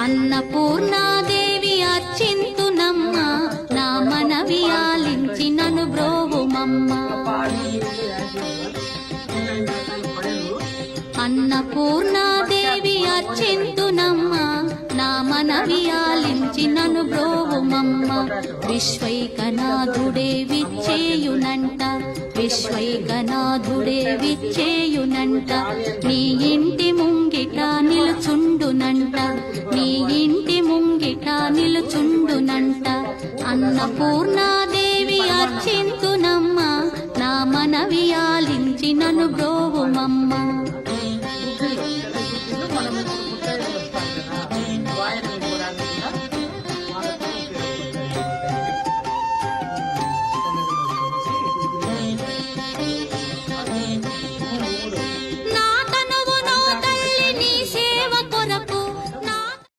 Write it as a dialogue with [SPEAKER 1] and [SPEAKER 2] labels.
[SPEAKER 1] అన్నపూర్ణాదేవి అర్చింతునమ్మ నా మనవి ఆలించి నను బ్రోవుమమ్మ అన్నపూర్ణాదేవి అర్చింతునమ్మ నా మనవి ఆలించి నను బ్రోవుమమ్మ విశ్వైకనాథుడే విచ్చేయునంట విశ్వైకనాథుడే విచ్చేయునంట నీ ఇంటి ముంగిట నిలుచుండునంట నీ ఇంటి ముంగిట నిలుచుండునంట అన్నపూర్ణాదేవి అర్చింతునమ్మ నా మనవి ఆలించి నను బ్రోవుమమ్మ